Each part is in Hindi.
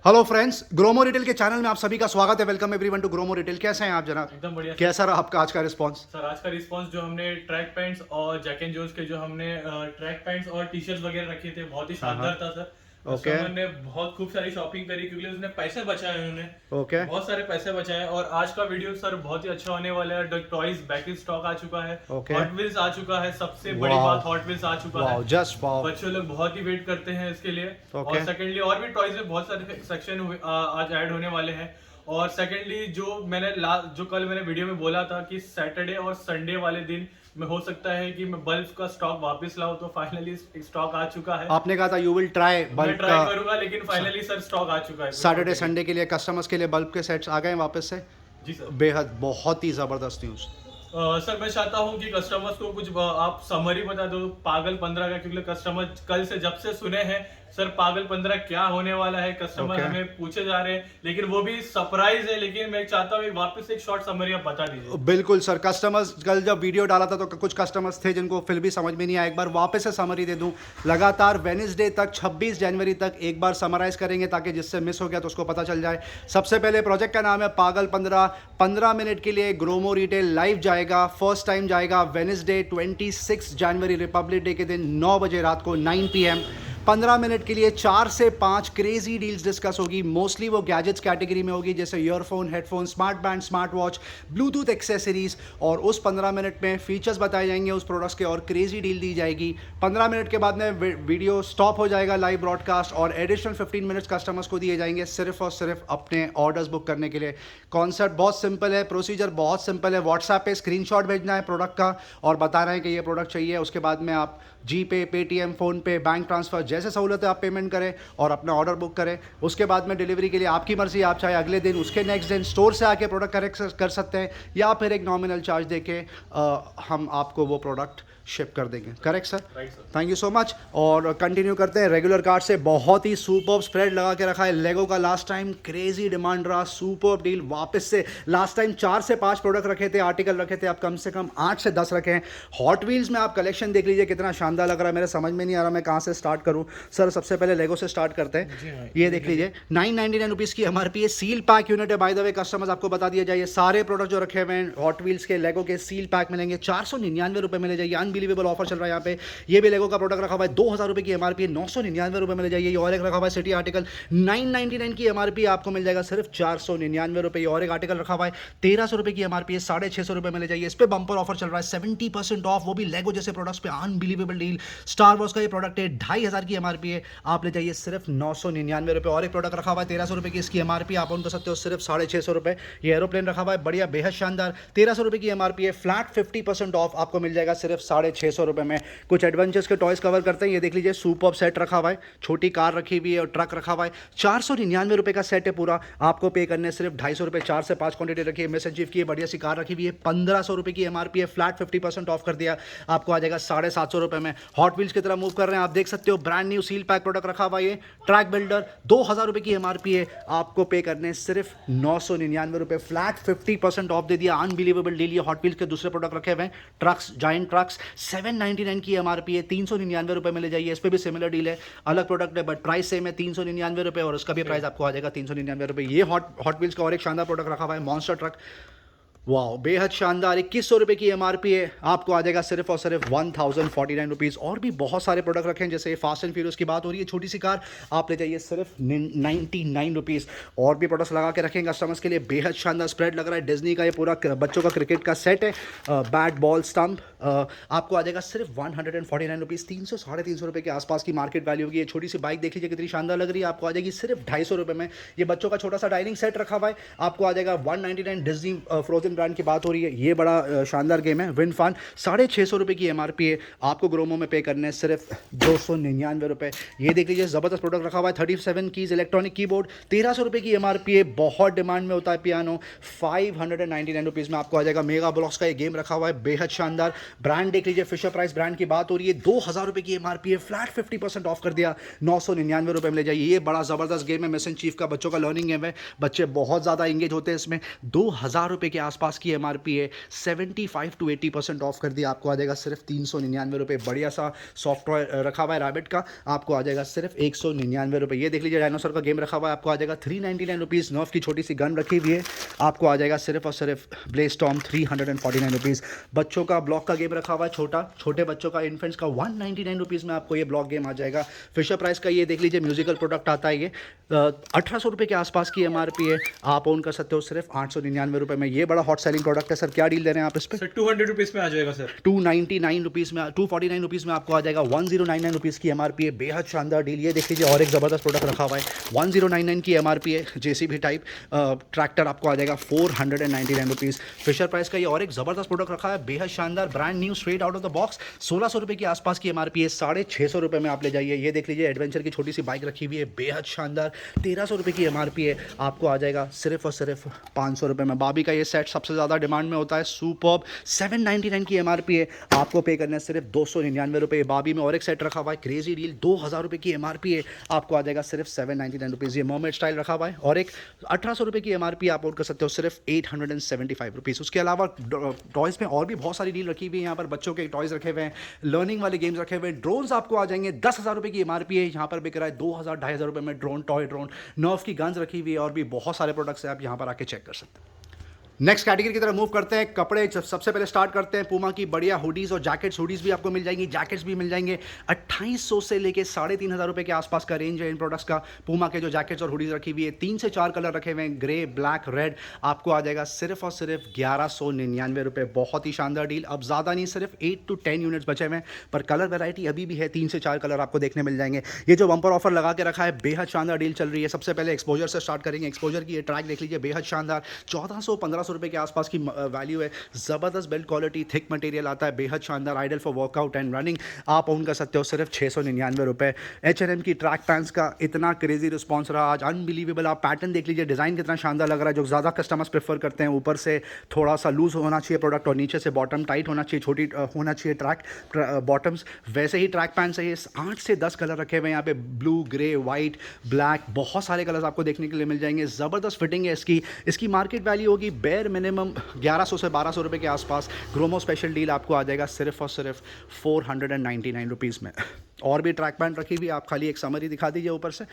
हेलो फ्रेंड्स, ग्रोमो रिटेल के चैनल में आप सभी का स्वागत है। Welcome everyone to Gromo retail. कैसे हैं आप जनाब? एकदम बढ़िया कैसा रहा आपका आज का रिस्पांस? सर। आज का रिस्पांस जो हमने ट्रैक पैंट्स और जैक एंड जोन्स के जो हमने ट्रैक पैंट्स और टी शर्ट्स वगैरह रखे थे, बहुत ही हाँ हाँ। शानदार था सर। ओके कस्टमर ने बहुत खूब सारी शॉपिंग करी क्योंकि उसने पैसे बचाए, उन्होंने ओके बहुत सारे पैसे बचाए। और आज का वीडियो सर बहुत ही अच्छा होने वाला है। टॉयज बैक इन स्टॉक आ चुका है, ओके। हॉट व्हील्स आ चुका है, सबसे बड़ी वाओ बात हॉट व्हील्स आ चुका है। Wow, just wow. बच्चे लोग बहुत ही वेट करते हैं इसके लिए। ओके और सेकेंडली और भी टॉयज में बहुत सारे सेक्शन आज ऐड होने वाले हैं। और सेकेंडली जो कल मैंने वीडियो में बोला था कि सैटरडे और संडे वाले दिन में हो सकता है कि मैं बल्ब का स्टॉक वापस लाऊं, तो फाइनली स्टॉक आ चुका है। आपने कहा था यू विल ट्राई मैं बल्ब ट्राई का। करूंगा, लेकिन फाइनली सर स्टॉक आ चुका है सैटरडे संडे के लिए कस्टमर्स के लिए बल्ब के सेट्स आ गए हैं वापस से। जी सर। बेहद बहुत ही ज़बरदस्त न्यूज़। सर मैं चाहता हूं कि कस्टमर्स को कुछ आप समरी बता दो पागल 15 का, क्योंकि कस्टमर कल से जब से सुने हैं सर पागल 15 क्या होने वाला है, कस्टमर Okay. हमें पूछे जा रहे हैं, लेकिन वो भी सरप्राइज है। लेकिन मैं चाहता हूँ वापस एक शॉर्ट समरी आप बता दीजिए। बिल्कुल सर, कस्टमर्स कल जब वीडियो डाला था तो कुछ कस्टमर्स थे जिनको फिर भी समझ में नहीं आया। एक बार वापस से समरी दे दूं। लगातार वेडनेसडे तक 26 जनवरी तक एक बार समराइज करेंगे ताकि जिससे मिस हो गया तो उसको पता चल जाए। सबसे पहले प्रोजेक्ट का नाम है पागल 15। 15 मिनट के लिए ग्रोमो रिटेल लाइव जाएगा, फर्स्ट टाइम जाएगा वेडनेसडे 26 जनवरी रिपब्लिक डे के दिन 9 बजे रात को 9 PM। 15 मिनट के लिए 4 से 5 क्रेजी डील्स डिस्कस होगी। मोस्टली वो गैजेट्स कैटेगरी में होगी, जैसे earphone, headphone, smart band, smart watch, Bluetooth accessories. और उस 15 मिनट में फीचर्स बताए जाएंगे उस प्रोडक्ट्स के और क्रेजी डील दी जाएगी। 15 मिनट के बाद में वीडियो स्टॉप हो जाएगा लाइव ब्रॉडकास्ट, और एडिशनल 15 मिनट्स कस्टमर्स को दिए जाएंगे सिर्फ और सिर्फ अपने ऑर्डर्स बुक करने के लिए। कॉन्सेप्ट बहुत सिंपल है, प्रोसीजर बहुत सिंपल है। व्हाट्सएप पे स्क्रीनशॉट भेजना है प्रोडक्ट का और बताना है कि ये प्रोडक्ट चाहिए। उसके बाद में आप जी पे, पेटीएम, फ़ोन पे, बैंक ट्रांसफ़र जैसे सहूलत है आप पेमेंट करें और अपना ऑर्डर बुक करें। उसके बाद में डिलीवरी के लिए आपकी मर्ज़ी, आप चाहे अगले दिन, उसके नेक्स्ट दिन स्टोर से आके प्रोडक्ट करेक्ट कर सकते हैं, या फिर एक नॉमिनल चार्ज देके हम आपको वो प्रोडक्ट शिप कर देंगे। Correct sir? Right sir. Thank you so much. और कंटिन्यू करते हैं रेगुलर कार्ड से। बहुत ही सुपर्ब स्प्रेड लगा के रखा है लेगो का। लास्ट टाइम क्रेजी डिमांड रहा, सुपर्ब डील वापस से। लास्ट टाइम 4 से 5 प्रोडक्ट रखे थे, आर्टिकल रखे थे, अब कम से कम 8 से 10 रखे हैं। हॉट व्हील्स में आप कलेक्शन देख लीजिए कितना शानदार लग रहा है। मेरे समझ में नहीं आ रहा मैं कहाँ से स्टार्ट करूँ। सर सबसे पहले लेगो से स्टार्ट करते हैं। ये देख लीजिए 999 रुपीज़ की MRP है। सील पैक यूनिट है बाय द वे, कस्टमर्स आपको बता दिया जाइए। सारे प्रोडक्ट जो रखे हुए हैं हॉट व्हील्स के लेगो के सील पैक मिलेंगे। 499 रुपये मिले जाइए। अनबिलीवेबल ऑफर चल रहा है यहाँ पे। ये भी लेगो का प्रोडक्ट रखा हुआ है, 2000 रुपये की MRP, 999 रुपये मिल जाइए। और एक रखा हुआ है सिटी आर्टिकल, 999 की MRP, आपको मिल जाएगा सिर्फ 499 रुपये। और एक आर्टिकल रखा हुआ है 1300 रुपये की MRP है, 650 रुपये मिल जाइए। इस पर बंपर ऑफर चल रहा है 70% ऑफ, वो भी लेगो जैसे प्रोडक्ट्स पे। Unbelievable deal. स्टार वॉर्स का ये प्रोडक्ट है, 2500 की MRP है, आप ले जाइए सिर्फ 999 रुपये। और एक प्रोडक्ट रखा हुआ है 1300 रुपये की, इसकी MRP आप ऑन कर सकते हो सिर्फ 650 रुपये। ये एरोप्लेन रखा हुआ है, बढ़िया बेहद शानदार, 1300 रुपये की MRP है, फ्लैट 50% ऑफ, आपको मिल जाएगा सिर्फ 650 रुपये में। कुछ एडवेंचर्स के टॉयज कवर करते हैं। ये देख लीजिए सुपर्ब सेट रखा हुआ है, छोटी कार रखी हुई है और ट्रक रखा हुआ है। 499 रुपये का सेट है पूरा, आपको पे करने सिर्फ 250 रुपये। 4 से 5 क्वांटिटी रखी है। मिस चीफ की बढ़िया सी कार रखी हुई है, 1500 रुपये की MRP है, फ्लैट 50% ऑफ कर दिया, आपको आ जाएगा 750 रुपये में। हॉट व्हील्स की तरह मूव कर रहे हैं, आप देख सकते हो brand new seal pack product रखा हुआ है, ट्रैक बिल्डर, 2000 रुपये की MRP है, आपको पे करने सिर्फ 999 रुपये, फ्लैट 50% ऑफ दे दिया। Unbelievable deal. ये हॉट व्हील्स के दूसरे प्रोडक्ट रखे हुए हैं, ट्रक्स, जायंट ट्रक्स, 799 की MRP है, 399 रुपये में ले जाइए। इस पर भी सिमिलर डील है, अलग प्रोडक्ट है बट प्राइस सेम है, 399 रुपये, और उसका भी प्राइस आपको आ जाएगा 399 रुपये। ये हॉट व्हील्स का और एक शानदार प्रोडक्ट रखा हुआ है, मॉन्स्टर ट्रक, वाह बेहद शानदार, 2100 रुपये की MRP है, आपको आ जाएगा सिर्फ और सिर्फ 1049 रुपीज़। और भी बहुत सारे प्रोडक्ट रखे हैं, जैसे फास्ट एंड फ्यूरियस की बात हो रही है, छोटी सी कार, आप ले जाइए सिर्फ 99 रुपीज़। और भी प्रोडक्ट्स लगा के रखेंगे कस्टमर्स के लिए, बेहद शानदार स्प्रेड लग रहा है। डिज्नी का ये पूरा बच्चों का क्रिकेट का सेट है, बैट बॉल स्टम्प, आपको आ जाएगा सिर्फ 149 रुपीज़। 300 साढ़े 300 रुपये के आसपास की मार्केट वैल्यू होगी। ये छोटी सी बाइक देख लीजिए कितनी शानदार लग रही है, आपको आ जाएगी सिर्फ 250 रुपये में। ये बच्चों का छोटा सा डाइनिंग सेट रखा हुआ है, आपको आ जाएगा 199। डिज्नी फ्रोजन ब्रांड की बात हो रही है, ये बड़ा शानदार गेम है, विन फन, 650 रुपये की MRP है, आपको ग्रोमो में पे करने सिर्फ 299 रुपये। ये देख लीजिए ज़बरदस्त प्रोडक्ट रखा हुआ है, 37 कीज इलेक्ट्रॉनिक कीबोर्ड, 1300 रुपये की MRP है, बहुत डिमांड में होता है पियानो, 599 रुपीज़ में आपको आ जाएगा। मेगा ब्लॉक्स का ये गेम रखा हुआ है, बेहद शानदार। ब्रांड देख लीजिए, फिशर प्राइस ब्रांड की बात हो रही है, 2000 रुपये की MRP है, फ्लैट 50% ऑफ कर दिया, 999 रुपये में ले जाइए। ये बड़ा ज़बरदस्त गेम है, मिशन चीफ का बच्चों का लर्निंग गेम है, बच्चे बहुत ज़्यादा इंगेज होते हैं इसमें। 2000 रुपये के आसपास आसपास की MRP है, 75 to 80% ऑफ कर दिया, आपको आ जाएगा सिर्फ 399 रुपये। बढ़िया सा सॉफ्ट टॉय रखा हुआ है रैबिट का, आपको आ जाएगा सिर्फ 199 रुपये। ये देख लीजिए डायनासोर का गेम रखा हुआ है, आपको आ जाएगा 399 रुपीज़। नर्फ की छोटी सी गन रखी हुई है, आपको आ जाएगा सिर्फ और सिर्फ ब्लेज स्टॉर्म 349 रुपीज़। बच्चों का ब्लॉक का गेम रखा हुआ है, छोटे बच्चों का इन्फेंट्स का 199 रुपीज़ में आपको ये ब्लॉक गेम आ जाएगा। फिशर प्राइस का ये देख लीजिए म्यूजिकल प्रोडक्ट आता है, ये 1800 रुपये के आसपास की MRP है, आप ओन कर सकते हो सिर्फ 899 रुपये में। ये बड़ा हॉट सेलिंग प्रोडक्ट है सर, क्या डील दे रहे हैं आप इस पर? सर 200 रुपीज़ में आ जाएगा सर, 299 रुपीज़ में, 249 रुपीज़ में आपको आ जाएगा। 1099 रुपीज़ की MRP है, बेहद शानदार डील। ये देख लीजिए और एक ज़बरदस्त प्रोडक्ट रखा हुआ है, 1099 की MRP है, JCB टाइप ट्रैक्टर आपको आ जाएगा 499 रुपीज़। फिशर प्राइस का ये और एक ज़बरदस्त प्रोडक्ट रखा है, बेहद शानदार, brand new, straight out of the box, 1600 रुपये के आसपास की MRP है, 650 रुपये में आप ले जाइए। ये देख लीजिए एडवेंचर की छोटी सी बाइक रखी हुई है, बेहद शानदार, 1300 रुपये की MRP है, आपको आ जाएगा सिर्फ और सिर्फ 500 रुपये में। बाबी का ये सेट सबसे ज़्यादा डिमांड में होता है, सुपर्ब, 799 की MRP है, आपको पे करना है सिर्फ 299 रुपये। बाबी में और एक सेट रखा हुआ है, क्रेजी डील, 2000 रुपये की MRP है, आपको आ जाएगा सिर्फ 799 रुपीज़। ये मर्मेड स्टाइल रखा हुआ है और एक 1800 रुपये की MRP आप ऑर्डर कर सकते हो सिर्फ 875 रुपीज़। उसके अलावा टॉयज़ में और भी बहुत सारी डील रखी हुई है, यहाँ पर बच्चों के टॉयज़ रखे हुए हैं, लर्निंग वाले गेम्स रखे हुए हैं। ड्रोन्स आपको आ जाएंगे 10,000 रुपये की MRP है, यहाँ पर बिक रहा है 2000 2,500 रुपये में ड्रोन, टॉय ड्रोन। नर्फ की गन्स रखी हुई है और भी बहुत सारे प्रोडक्ट्स हैं, आप यहाँ पर आके चेक कर सकते हैं। नेक्स्ट कैटेगरी की तरफ मूव करते हैं, कपड़े। सबसे पहले स्टार्ट करते हैं पूमा की बढ़िया हुडीज़ और जैकेट्स। हुडीज़ भी आपको मिल जाएंगी, जैकेट्स भी मिल जाएंगे। 2800 से लेके 3,500 रुपये के आसपास का रेंज है इन प्रोडक्ट्स का। पूमा के जो जैकेट्स और हुडीज़ रखी हुई है, 3 से 4 कलर रखे हुए हैं, ग्रे, ब्लैक, रेड, आपको आ जाएगा सिर्फ और सिर्फ 1199 रुपये। बहुत ही शानदार डील। अब ज़्यादा नहीं, सिर्फ 8 to 10 यूनिट्स बचे हुए हैं, पर कलर वेराइटी अभी भी है, 3 से 4 कलर आपको देखने मिल जाएंगे। ये जो बम्पर ऑफर लगा के रखा है, बेहद शानदार डील चल रही है। सबसे पहले एक्सपोजर से स्टार्ट करेंगे। एक्सपोजर की ये ट्रैक देख लीजिए, बेहद शानदार, 1400-1500 रुपये के आसपास की वैल्यू है। ज़बरदस्त बिल्ड क्वालिटी, थिक मटेरियल आता है, बेहद शानदार, ideal for workout and running, आप ओन कर सकते हो सिर्फ 699 रुपये। H&M की ट्रैक पैंट्स का इतना क्रेजी रिस्पॉन्स रहा आज, अनबिलीवेबल। आप पैटर्न देख लीजिए, डिज़ाइन कितना शानदार लग रहा है, जो ज़्यादा कस्टमर्स प्रेफर करते हैं। ऊपर से थोड़ा सा लूज होना चाहिए प्रोडक्ट और नीचे से बॉटम टाइट होना चाहिए, छोटी होना चाहिए ट्रैक बॉटम्स। वैसे ही ट्रैक पैंट्स है, ये 8 से 10 कलर रखे हुए हैं यहाँ पे, ब्लू, ग्रे, वाइट, ब्लैक, बहुत सारे कलर्स आपको देखने के लिए मिल जाएंगे। ज़बरदस्त फिटिंग है इसकी मार्केट वैल्यू होगी बेयर मिनिमम 1100 से 1200 रुपये के आसपास। ग्रोमो स्पेशल डील आपको आ जाएगा सिर्फ और सिर्फ 499 रुपीज़ में। और भी ट्रैक पैंट रखी हुई, आप खाली एक समरी दिखा दीजिए ऊपर से,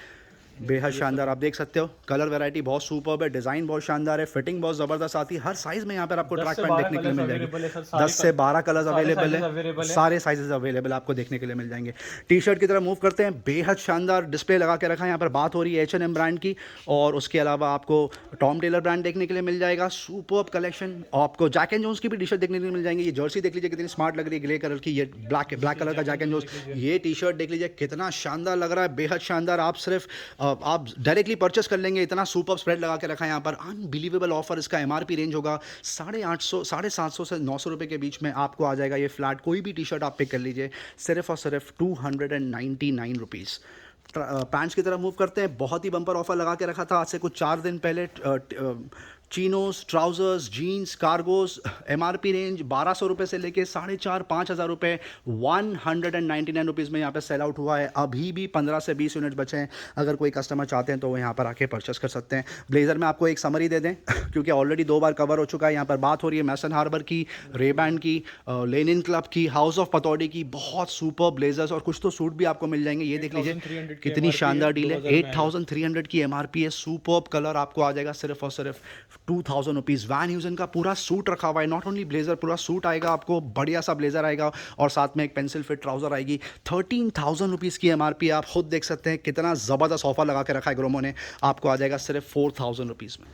बेहद शानदार, आप देख सकते हो। कलर वैरायटी बहुत सुपर्ब है, डिज़ाइन बहुत शानदार है, फिटिंग बहुत ज़बरदस्त आती है। हर साइज़ में यहाँ पर आपको ट्रैक पैंट देखने के लिए मिल जाएंगे। 10 से 12 कलर्स अवेलेबल है, सारे साइजेस अवेलेबल आपको देखने के लिए मिल जाएंगे। टी शर्ट की तरफ मूव करते हैं, बेहद शानदार डिस्प्ले लगा के रखा है। यहाँ पर बात हो रही है H&M ब्रांड की, और उसके अलावा आपको टॉम टेलर ब्रांड देखने के लिए मिल जाएगा। Superb collection. आपको जैक एंड जोन्स की भी टी शर्ट देखने के लिए मिल जाएंगी। ये जर्सी देख लीजिए कितनी स्मार्ट लग रही है, ग्रे कलर की, ये ब्लैक कलर का जैक एंड जोन्स। ये टी शर्ट देख लीजिए कितना शानदार लग रहा है, बेहद शानदार। आप सिर्फ आप डायरेक्टली परचेस कर लेंगे, इतना सुपर स्प्रेड लगा के रखा है यहाँ पर। Unbelievable offer. इसका MRP रेंज होगा 850 750 से 900 रुपये के बीच में आपको आ जाएगा ये फ्लैट। कोई भी टी शर्ट आप पिक कर लीजिए, सिर्फ और सिर्फ 299 रुपीज़। पैंट्स की तरफ मूव करते हैं, बहुत ही बम्पर ऑफर लगा के रखा था आज से कुछ 4 दिन पहले। Chinos, trousers, jeans, cargos, MRP range 1200 रुपये से लेके 4,500-5,000 रुपये, 199 रुपीज़ में यहाँ पे सेल आउट हुआ है। अभी भी 15 से 20 यूनिट बचे हैं, अगर कोई कस्टमर चाहते हैं तो वो यहाँ पर आके परचेस कर सकते हैं। ब्लेज़र में आपको एक समरी दे दें क्योंकि ऑलरेडी 2 बार कवर हो चुका है। यहाँ पर बात हो रही है मैसन हार्बर की, रेबैंड की, लेनिन क्लब की, हाउस ऑफ पतौड़ी की। बहुत सुपर ब्लेजर्स और कुछ तो सूट भी आपको मिल जाएंगे। ये देख लीजिए कितनी शानदार डील है, 8,300 की MRP है। सुपर्ब कलर आपको आ जाएगा सिर्फ और सिर्फ 2,000 रुपीज़। वैन ह्यूजन का पूरा सूट रखा हुआ है, नॉट ओनली ब्लेजर, पूरा सूट आएगा आपको, बढ़िया सा ब्लेजर आएगा और साथ में एक पेंसिल फिट ट्राउजर आएगी। 13,000 रुपीज़ की MRP। आप खुद देख सकते हैं कितना ज़बरदस्त ऑफर लगा के रखा है ग्रोमो ने, आपको आ जाएगा सिर्फ 4,000 रुपीज़ में।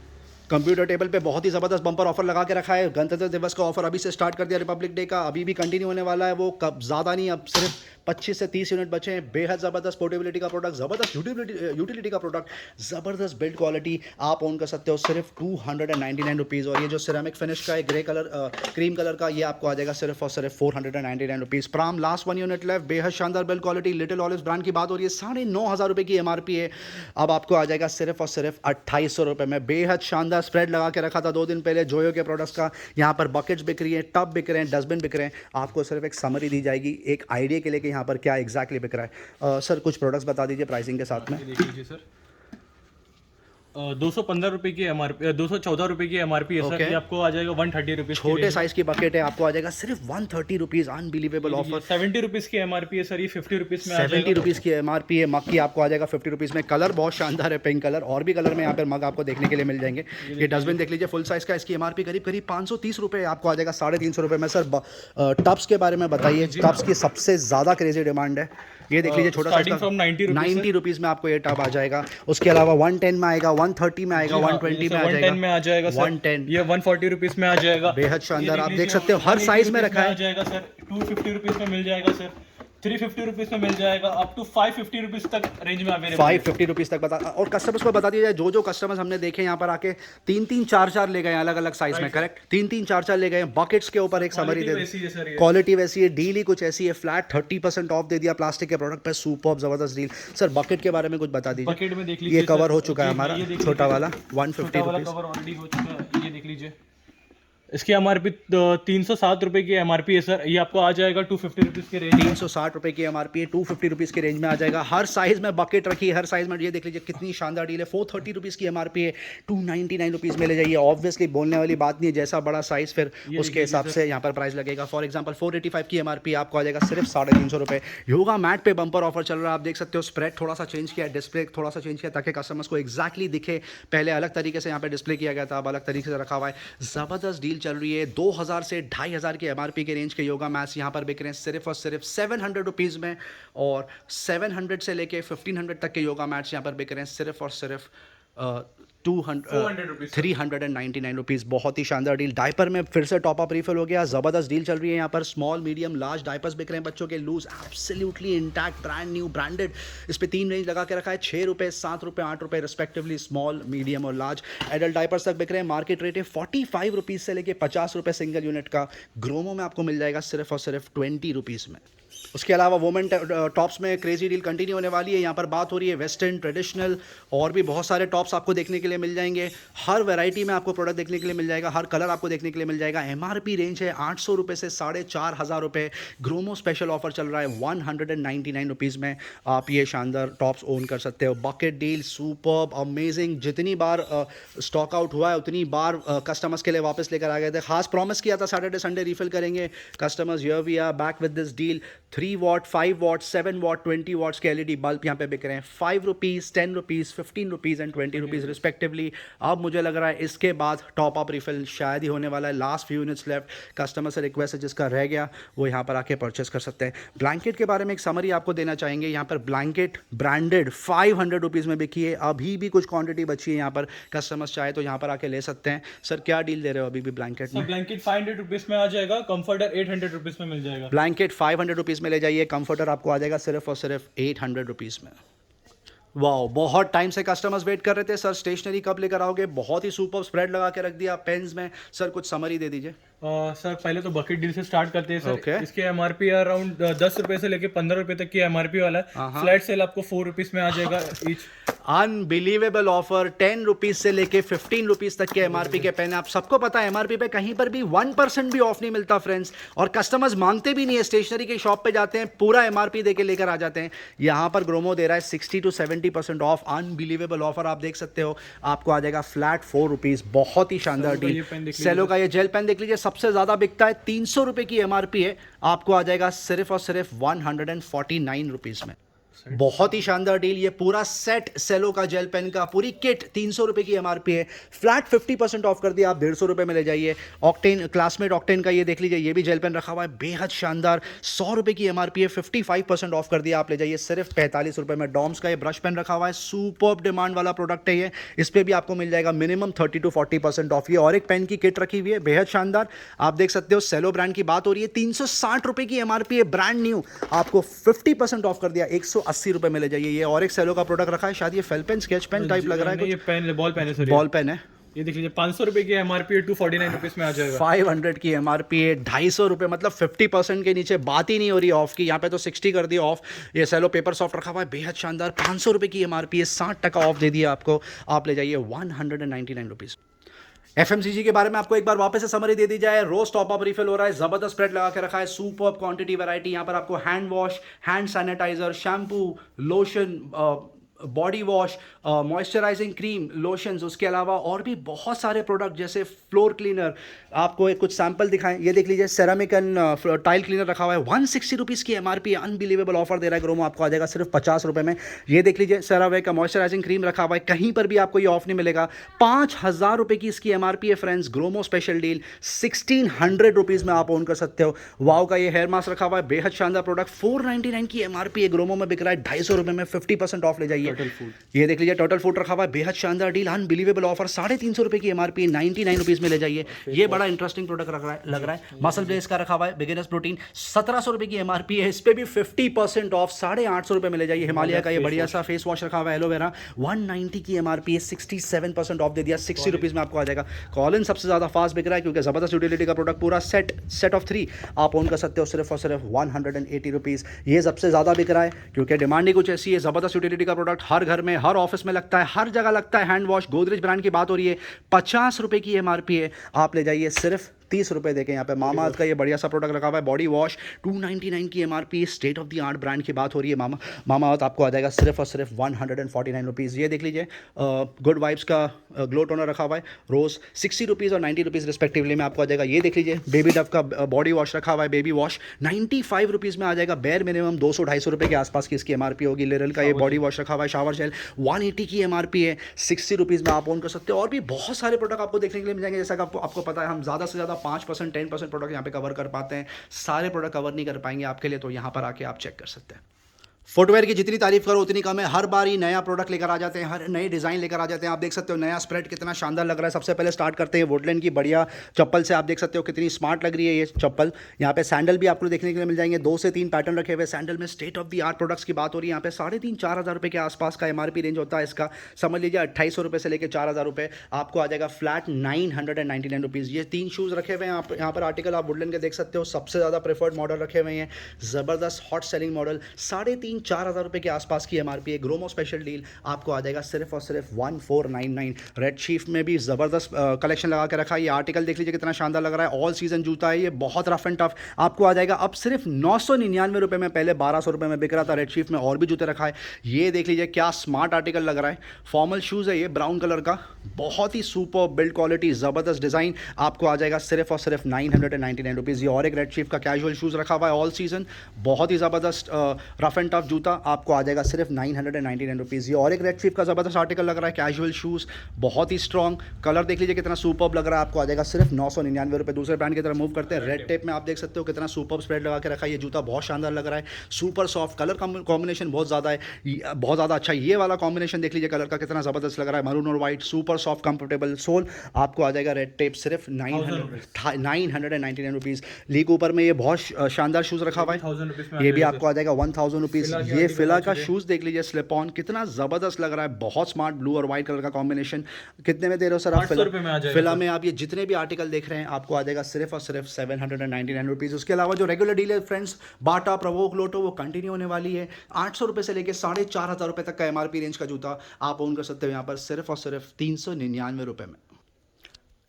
कंप्यूटर टेबल पे बहुत ही ज़बरदस्त बम्पर ऑफर लगा के रखा है। गणतंत्र दिवस का ऑफर अभी से स्टार्ट कर दिया, रिपब्लिक डे का अभी भी कंटिन्यू होने वाला है। वो कब ज़्यादा नहीं, अब सिर्फ 25 से 30 यूनिट बचे हैं। बेहद ज़बरदस्त पोर्टेबिलिटी का प्रोडक्ट, ज़बरदस्त यूटिलिटी का प्रोडक्ट, ज़बरदस्त बिल्ड क्वालिटी, आप ओन कर सकते हो सिर्फ 299 रुपीज़। और ये जो सिरेमिक फिनिश का है, ग्रे कलर क्रीम कलर का, ये आपको आ जाएगा सिर्फ और सिर्फ 499 रुपीज़। प्राम लास्ट 1 यूनिट लेफ्ट, बेहद शानदार build quality. Little olives brand की बात हो रही है, 9,500 रुपये की MRP है, अब आपको आ जाएगा सिर्फ और सिर्फ 2,800 रुपये में। बेहद शानदार स्प्रेड लगा के रखा था 2 दिन पहले जोयो के प्रोडक्ट्स का। यहाँ पर बकेट्स बिक रही हैं, टब बिक रहे हैं, डस्टबिन बिक रहे हैं। आपको सिर्फ एक समरी दी जाएगी एक आइडिया के लिए कि यहाँ पर क्या एग्जैक्टली बिक रहा है। सर कुछ प्रोडक्ट्स बता दीजिए प्राइसिंग के साथ में। देखिए सर, 215 रुपए की एमआरपी, 214 रुपए की एमआरपी है सर। Okay. ये आपको आ जाएगा 130 रुपीज। छोटे साइज की बकेट है, आपको आ जाएगा सिर्फ 130 रुपीज। Unbelievable offer. 70 रुपीज की एमआरपी है सर, ये 50 रुपीज में आ 70 जाएगा। रुपीज़ की एमआरपी है। मग की आपको आ जाएगा 50 रुपीज़ में। कलर बहुत शानदार है, पिंक कलर। और भी कलर में यहाँ पर मग आपको देखने के लिए मिल जाएंगे। ये डस्टबिन देख लीजिए, फुल साइज़ का। इसकी एमआरपी करीब करीब 530 रुपये, आपको आ जाएगा 350 रुपये में। सर टब्स के बारे में बताइए, टब्स की सबसे ज़्यादा क्रेजी डिमांड है। ये देख लीजिए, छोटा starting from 90 rupees 90 रुपीज़ में आपको ये टब आ जाएगा। उसके अलावा 110 में आएगा, 130 में आएगा, 120 में आ जाएगा, 110 में आ जाएगा सर। 110 ये 140 रुपीज में आ जाएगा। बेहद शानदार। ये आप देख लीजिए, सकते हो हर 180 साइज में रुपीज रखा आ है। जाएगा सर, 250 रुपीज में मिल जाएगा सर, 350 रुपीज में मिल जाएगा, अप टू 550 रुपीज तक रेंज में अवेलेबल। 550 रुपीज़ तक बता। और कस्टमर्स को बता दिया जाए, जो कस्टमर्स हमने देखे यहाँ पर आके 3-3, 4-4 ले गए अलग अलग साइज में, करेक्ट। 3-3, 4-4 ले गए। बकेट्स के ऊपर एक समरी दे दी, क्वालिटी वैसी है, डील ही कुछ ऐसी है। फ्लैट 30% ऑफ दे दिया प्लास्टिक के प्रोडक्ट पे। सुपर जबरदस्त डील। सर बकेट के बारे में कुछ बता दीजिए। बकेट में देख लीजिए, ये कवर हो चुका है हमारा, छोटा वाला 150 रुपीज़। कवर ऑलरेडी हो चुका है, ये देख लीजिए। इसकी एमआरपी 307 रुपए की एमआरपी है सर। ये आपको आ जाएगा 250 रुपीज के रेंज। 360 रुपए की एमआरपी है, 250 रुपीज़ के रेंज में आ जाएगा। हर साइज में बकेट रखी है, हर साइज में। ये देख लीजिए कितनी शानदार डील है। 430 रुपीज़ की एमआरपी है, 299 रुपीज़ में ले जाइए। ऑब्वियसली बोलने वाली बात नहीं है, जैसा बड़ा साइज फिर उसके हिसाब से यहाँ पर प्राइस लगेगा। फॉर एग्जाम्पल 485 की एमआरपी आपको आ जाएगा सिर्फ 350 रुपये। योगा मैट पे बम्पर ऑफर चल रहा है, आप देख सकते हो। स्प्रेड थोड़ा सा चेंज किया है, डिस्प्ले थोड़ा सा चेंज किया ताकि कस्टमर्स को एक्जैक्टली दिखे। पहले अलग तरीके से यहाँ पे डिस्प्ले किया गया था, अब अलग तरीके से रखा हुआ है। ज़बरदस्त डील चल रही है। 2000 से 2500 की एमआरपी के रेंज के योगा मैट्स यहाँ पर बिक रहे हैं सिर्फ और सिर्फ 700 रुपीज़ में। और 700 से लेके 1500 तक के योगा मैट्स यहाँ पर बिक रहे हैं सिर्फ और सिर्फ 399 रुपीज़। बहुत ही शानदार डील। डायपर में फिर से टॉप अप रिफिल हो गया, ज़बरदस्त डील चल रही है यहाँ पर। स्मॉल मीडियम लार्ज डायपर्स बिक रहे हैं बच्चों के, loose, absolutely intact, brand new, branded. इस पे 3 रेंज लगा के रखा है, 6 रुपये, 7 रुपये, 8 रुपये रिस्पेक्टिवली। स्मॉल, मीडियम और लार्ज एडल्ट डायपर्स तक बिक रहे हैं। मार्केट रेट है 45 रुपीज़ से लेके 50 रुपये सिंगल यूनिट का। ग्रोमो में आपको मिल जाएगा सिर्फ और सिर्फ 20 रुपीज़ में। उसके अलावा वुमेन टॉप्स में क्रेजी डील कंटिन्यू होने वाली है। यहाँ पर बात हो रही है वेस्टर्न, ट्रेडिशनल और भी बहुत सारे टॉप्स आपको देखने के लिए मिल जाएंगे। हर वैरायटी में आपको प्रोडक्ट देखने के लिए मिल जाएगा, हर कलर आपको देखने के लिए मिल जाएगा। एमआरपी रेंज है 800 रुपये से 4500 रुपये। ग्रोमो स्पेशल ऑफर चल रहा है 199 रुपीज़ में आप ये शानदार टॉप्स ओन कर सकते हो। Bucket deal superb, amazing. जितनी बार स्टॉक आउट हुआ है उतनी बार कस्टमर्स के लिए वापस लेकर आ गए थे। खास प्रॉमिस किया था सैटरडे संडे रिफिल करेंगे। Customers here we are back with this deal. 3 watt, 5 watt, 7 watt, 20 watts के एलईडी बल्ब यहाँ पे बिक रहे हैं 5 rupees, 10 rupees, 15 rupees and 20 rupees respectively. अब मुझे लग रहा है इसके बाद टॉप अप रिफिल शायद ही होने वाला है। Last few units left. Customer से रिक्वेस्ट है जिसका रह गया वो यहाँ पर आके परचेस कर सकते हैं। ब्लैंकेट के बारे में एक समरी आपको देना चाहेंगे। यहाँ पर ब्लैंकेट ब्रांडेड 500 रुपीज़ में बिकी है, अभी भी कुछ क्वांटिटी बची है यहाँ पर। कस्टमर्स चाहे तो यहाँ पर आके ले सकते हैं। सर क्या डील दे रहे हो अभी भी ब्लैंकेट में? ब्लैंकेट 500 रुपीज में आ जाएगा, कंफर्टर 800 रुपीज में मिल जाएगा। ब्लैंकेट 500 रुपीज़ में ले जाइए, कंफर्टर आपको आ जाएगा सिर्फ और सिर्फ 800 रुपीज़ में। वाह, बहुत टाइम से कस्टमर्स वेट कर रहे थे। सर स्टेशनरी कब लेकर आओगे? बहुत ही सुपर स्प्रेड लगा के रख दिया पेन्स में। सर कुछ समरी दे दीजिए। सर पहले तो बकेट डील से स्टार्ट करते हैं सर। Okay. इसके एमआरपी अराउंड 10 रुपए से लेके 15 रुपए तक की एमआरपी वाला है। फ्लैट सेल आपको 4 रुपीज में आ जाएगा ईच। Unbelievable offer. 10 रुपीज़ से लेके 15 रुपीज़ तक के एमआरपी के पेन। आप सबको पता है एमआरपी पे कहीं पर भी 1% भी ऑफ नहीं मिलता फ्रेंड्स। और कस्टमर्स मांगते भी नहीं है, स्टेशनरी की शॉप पे जाते हैं पूरा एमआरपी दे के लेकर आ जाते हैं। यहाँ पर ग्रोमो दे रहा है 60 to 70% ऑफ। अनबिलीवेबल ऑफर आप देख सकते हो। आपको आ जाएगा फ्लैट 4 रुपीज़। बहुत ही शानदार डील। सेलो का ये जेल पेन देख लीजिए, सबसे ज़्यादा बिकता है। 300 रुपये की एमआरपी है, आपको आ जाएगा सिर्फ और सिर्फ 149 रुपीज़ में। बहुत ही शानदार डील। ये पूरा सेट सेलो का जेल पेन का पूरी किट 300 रुपये की एमआरपी है। फ्लैट 50% ऑफ कर दिया, आप 150 रुपये में ले जाइए। ऑक्टेन, क्लासमेट ऑक्टेन का ये देख लीजिए, ये भी जेल पेन रखा हुआ है, बेहद शानदार। 100 रुपये की एमआरपी है, 55% ऑफ कर दिया, आप ले जाइए सिर्फ 45 रुपये में। डॉम्स का ये ब्रश पेन रखा हुआ है, सुपर्ब डिमांड वाला प्रोडक्ट है ये। इस पर भी आपको मिल जाएगा मिनिमम 30 to 40% ऑफ। ये और एक पेन की किट रखी हुई है, बेहद शानदार। आप देख सकते हो सेलो ब्रांड की बात हो रही है, 360 रुपये की एमआरपी है, ब्रांड न्यू। आपको 50% ऑफ कर दिया, 180 रुपये में ले जाइए। ये और एक सेलो का प्रोडक्ट रखा है, शायद ये फेल पेन, स्केच पेन टाइप लग रहा है। ये पेन बॉल पेन है सर, बॉल पेन है। ये देख लीजिए 500 रुपए की एमआरपी है, 249 रुपीज में आ जाएगा। 500 की एमआरपी है, 250 रुपये, मतलब 50% के नीचे बात ही नहीं हो रही ऑफ की। यहाँ पे तो 60 कर दिया ऑफ। ये सेलो पेपर सॉफ्ट रखा हुआ है, बेहद शानदार। 500 रुपये की एमआरपी है, 60% ऑफ दे दिया आपको, आप ले जाइए 199 रुपीज़। एफएमसीजी के बारे में आपको एक बार वापस से समरी दे दी जाए। रोज टॉप अप रिफिल हो रहा है, जबरदस्त स्प्रेड लगा के रखा है, सुपर क्वांटिटी वैरायटी। यहाँ पर आपको hand wash, hand sanitiser, shampoo, lotion, body wash, moisturising cream, lotions, उसके अलावा और भी बहुत सारे प्रोडक्ट जैसे फ्लोर क्लीनर। आपको एक कुछ सैंपल दिखाएं, ये देख लीजिए सेरामिक एंड टाइल क्लीनर रखा हुआ है, 160 रुपीज़ की एमआरपी, अनबिलीवेबल ऑफर दे रहा है ग्रोमो, आपको आ जाएगा सिर्फ 50 रुपये में। ये देख लीजिए सेरावे का मॉइस्चराइजिंग क्रीम रखा हुआ है, कहीं पर भी आपको ये ऑफ नहीं मिलेगा। 5000 रुपये की इसकी एमआरपी है friends, Gromo special deal 1600 rupees में आप ओन कर सकते हो। वाव का ये हेयर मास्क रखा हुआ है, बेहद शानदार प्रोडक्ट, 499 की एमआरपी है, ग्रोमो में बिक रहा है 250 रुपये में, 50% ऑफ ले जाइए। ये देख लीजिए टोटल फूड रखा हुआ है, बेहद शानदार डील, अनबिलीवेबल ऑफर, 350 रुपये की एमआरपी, 99 रुपीज़ में ले जाइए। ये बड़ा इंटरेस्टिंग प्रोडक्ट लग रहा है, मसल ब्लेस का रखा हुआ है, बिगिनर्स प्रोटीन, 1700 रुपये की एमआरपी है, इस पे भी 50% ऑफ, 850 रुपये में ले जाइए। हिमालय का ये बढ़िया सा फेस वॉश रखा हुआ है एलोवेरा, 190 की एमआरपी है, 67% ऑफ दे दिया, 60 रुपीज़ में आपको आ जाएगा। कॉलिन सबसे ज़्यादा फास्ट बिक रहा है क्योंकि ज़बरदस्त यूटिलिटी का प्रोडक्ट, पूरा सेट ऑफ 3 आप ओन कर सकते हो सिर्फ और सिर्फ 180 रुपीज़। ये सबसे ज़्यादा बिक रहा है क्योंकि डिमांड ही कुछ ऐसी है, ज़बरदस्त यूटिलिटी का प्रोडक्ट, हर घर में हर ऑफिस में लगता है, हर जगह लगता है। हैंड वॉश, गोदरेज ब्रांड की बात हो रही है, 50 रुपये की एमआरपी है, आप ले जाइए सिर्फ 30 रुपये देखें। यहाँ पे मामाअर्थ का ये बढ़िया सा प्रोडक्ट रखा हुआ है, बॉडी वॉश, 299 की MRP, state of the art brand की बात हो रही है। मामाअर्थ आपको आ जाएगा सिर्फ और सिर्फ 149 रुपीज़। ये देख लीजिए गुड वाइब्स का ग्लो टोनर रखा हुआ है, रोज़ 60 रुपीज़ और 90 रुपीज़ रिस्पेक्टिवली में आपको आ जाएगा। ये देख लीजिए बेबी डव का बॉडी वॉश रखा हुआ है, बेबी वॉश 95 रुपीज़ में आ जाएगा, बेयर मिनिमम 200-250 रुपये के आसपास की इसकी एमआरपी होगी। लिरल का ये बॉडी वॉश रखा हुआ है, शावर जेल 180 की एमआरपी है, 60 रुपीज़ में आप ओन कर सकते हो। और भी बहुत सारे प्रोडक्ट आपको देखने के लिए मिल जाएंगे, जैसा कि आपको पता है हम ज़्यादा से ज़्यादा 5% 10% प्रोडक्ट यहाँ पे कवर कर पाते हैं, सारे प्रोडक्ट कवर नहीं कर पाएंगे आपके लिए, तो यहाँ पर आके आप चेक कर सकते हैं। फुटवेयर की जितनी तारीफ करो उतनी कम है, हर बार ही नया प्रोडक्ट लेकर आ जाते हैं, हर नई डिज़ाइन लेकर आ जाते हैं। आप देख सकते हो नया स्प्रेड कितना शानदार लग रहा है। सबसे पहले स्टार्ट करते हैं वुडलैंड की बढ़िया चप्पल से, आप देख सकते हो कितनी स्मार्ट लग रही है ये चप्पल। यहाँ पे सैंडल भी आपको देखने के लिए मिल जाएंगे, 2 से 3 पैटर्न रखे हुए सैंडल में, state of the art products की बात हो रही है। यहाँ पे 3,500-4 हज़ार रुपये के आसपास का एमआरपी रेंज होता है इसका, समझ लीजिए 2800 रुपये से लेकर 4,000 रुपये आपको आ जाएगा फ्लैट 999 रुपीज़। ये 3 शूज़ रखे हुए हैं यहाँ पर आर्टिकल आप वुडलैंड के देख सकते हो, सबसे ज़्यादा प्रेफर्ड मॉडल रखे हुए हैं, ज़बरदस्त हॉट सेलिंग मॉडल, 3,500-4 हज़ार रुपये के आसपास की एमआरपी है। ग्रोमो स्पेशल डील आपको आ जाएगा सिर्फ और सिर्फ 1499। रेड शीफ में भी ज़बरदस्त कलेक्शन लगा के रखा है। ये आर्टिकल देख लीजिए कितना शानदार लग रहा है, ऑल सीजन जूता है ये, बहुत रफ एंड टफ, आपको आ जाएगा अब सिर्फ 999 रुपये में, पहले 1200 रुपये में बिक रहा था। रेड शीफ में और भी जूते रखा है, ये देख लीजिए क्या स्मार्ट आर्टिकल लग रहा है। फॉर्मल शूज़ है ये, ब्राउन कलर का, बहुत ही सुपर बिल्ड क्वालिटी, ज़बरदस्त डिज़ाइन, आपको आ जाएगा सिर्फ और सिर्फ 999 रुपीज़। ये और एक रेड शीफ का कैजुअल शूज़ रखा हुआ है, ऑल सीजन, बहुत ही ज़बरदस्त रफ एंड टफ जूता, आपको आ जाएगा सिर्फ 999 रुपीज़। ये और एक रेड शीफ का ज़बरदस्त आर्टिकल लग रहा है, कैजुअल शूज़, बहुत ही स्ट्रॉन्ग, कलर देख लीजिए कितना सुपर्ब लग रहा है, आपको आ जाएगा सिर्फ 999 रुपये। दूसरे ब्रांड की तरफ मूव करते हैं, रेड टेप में आप देख सकते हो कितना सुपर्ब स्प्रेड लगा के रखा है। ये जूता बहुत शानदार लग रहा है, सुपर सॉफ्ट, कलर कॉम्बिनेशन बहुत ज़्यादा है, बहुत ज़्यादा अच्छा। ये वाला कॉम्बिनेशन देख लीजिए कलर का कितना ज़बरदस्त लग रहा है, मरून और white, super soft comfortable sole, आपको आ जाएगा रेड टेप सिर्फ 999 रुपीज़। लीक ऊपर में ये बहुत शानदार शूज़ रखा हुआ है, ये भी आपको आ जाएगा 1000 रुपीज़। ये फिला का शूज़ देख लीजिए स्लिप ऑन, कितना ज़बरदस्त लग रहा है, बहुत स्मार्ट, ब्लू और वाइट कलर का कॉम्बिनेशन। कितने में दे रहे हो सर आप फिला में? आप ये जितने भी आर्टिकल देख रहे हैं आपको आ जाएगा सिर्फ और सिर्फ 799 रुपीज़। उसके अलावा जो रेगुलर डील है फ्रेंड्स, बाटा, प्रवोक, लोटो, वो कंटिन्यू होने वाली है। 800 रुपये से लेकर 4,500 रुपये तक का एमआरपी रेंज का जूता आप ओन कर सकते हो यहाँ पर सिर्फ और सिर्फ 399 रुपये में।